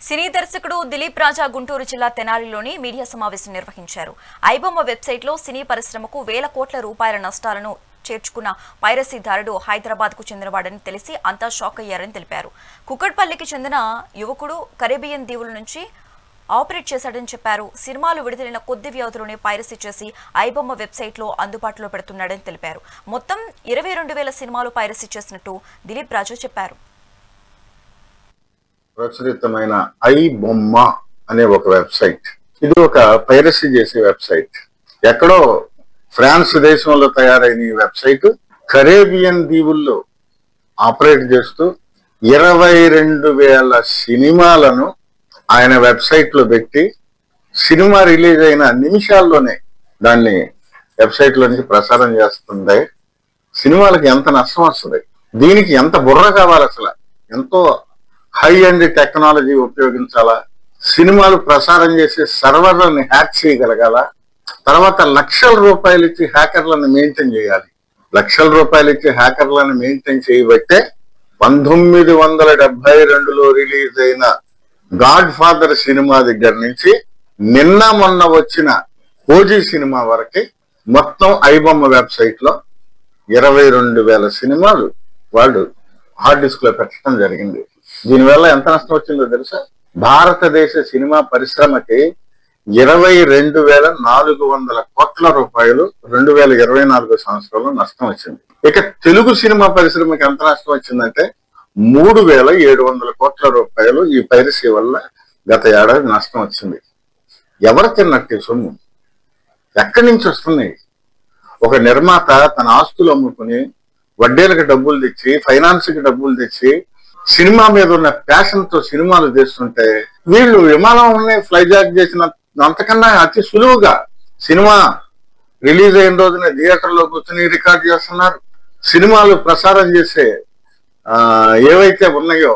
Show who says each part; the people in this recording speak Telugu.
Speaker 1: సినీ దర్శకుడు దిలీప్ రాజా గుంటూరు జిల్లా తెనాలిలోని మీడియా సమావేశం నిర్వహించారు. ఐబొమ్మ వెబ్సైట్లో సినీ పరిశ్రమకు వేల కోట్ల రూపాయల నష్టాలను చేర్చుకున్న పైరసీదారుడు హైదరాబాద్కు చెందినవాడని తెలిసి అంతా షాక్ అయ్యారని తెలిపారు. కుక్కట్పల్లికి చెందిన యువకుడు కరేబియన్ దీవుల నుంచి ఆపరేట్ చేశాడని చెప్పారు. సినిమాలు విడుదలైన కొద్ది వ్యవధిలోనే పైరసీ చేసి ఐబొమ్మ వెబ్సైట్లో అందుబాటులో పెడుతున్నాడని తెలిపారు. మొత్తం 22,000 సినిమాలు పైరసీ చేసినట్టు దిలీప్ రాజా చెప్పారు.
Speaker 2: ప్రచురితమైన ఐబొమ్మ అనే ఒక వెబ్సైట్, ఇది ఒక పైరసీ చేసే వెబ్సైట్. ఎక్కడో ఫ్రాన్స్ దేశంలో తయారైన ఈ వెబ్సైట్ కరేబియన్ దీవుల్లో ఆపరేట్ చేస్తూ 22,000 సినిమాలను ఆయన వెబ్సైట్ లో పెట్టి సినిమా రిలీజ్ అయిన నిమిషాల్లోనే దాన్ని వెబ్సైట్ లో నుంచి ప్రసారం చేస్తుంది. సినిమాలకు ఎంత నష్టం వస్తుంది, దీనికి ఎంత బుర్ర కావాలి, అసలు ఎంతో హై అండ్ టెక్నాలజీ ఉపయోగించాలా, సినిమాలు ప్రసారం చేసే సర్వర్లను హ్యాక్ చేయగలగాల, తర్వాత లక్షల రూపాయలు ఇచ్చి హ్యాకర్లను మెయింటైన్ చేయాలి. లక్షల రూపాయలు ఇచ్చి హ్యాకర్లను మెయింటైన్ చేయబట్టే 1972లో రిలీజ్ అయిన గాడ్ ఫాదర్ సినిమా దగ్గర నుంచి నిన్న మొన్న వచ్చిన ఓజీ సినిమా వరకు మొత్తం ఐబొమ్మ వెబ్సైట్ లో 22,000 సినిమాలు వాళ్ళు హార్డ్ డిస్క్ లో పెట్టడం జరిగింది. దీనివల్ల ఎంత నష్టం వచ్చిందో తెలుసా? భారతదేశ సినిమా పరిశ్రమకి 22,400 కోట్ల రూపాయలు 2024 సంవత్సరంలో నష్టం వచ్చింది. ఇక తెలుగు సినిమా పరిశ్రమకి ఎంత నష్టం వచ్చిందంటే 3,700 కోట్ల రూపాయలు ఈ పైరసీ వల్ల గత ఏడాది నష్టం వచ్చింది. ఎవరు తిన్నట్టు సొమ్ము ఎక్కడి నుంచి వస్తున్నాయి? ఒక నిర్మాత తన ఆస్తులు అమ్ముకుని వడ్డీలకు డబ్బులు తెచ్చి, ఫైనాన్స్ కి డబ్బులు తెచ్చి, సినిమా మీద ఉన్న ప్యాషన్ తో సినిమాలు చేస్తుంటే వీళ్ళు విమానం ఫ్లైజాక్ చేసిన అంతకన్నా అతి సులువుగా సినిమా రిలీజ్ అయిన రోజున థియేటర్ లో కూర్చొని రికార్డ్ చేస్తున్నారు. సినిమాలు ప్రసారం చేసే ఏవైతే ఉన్నాయో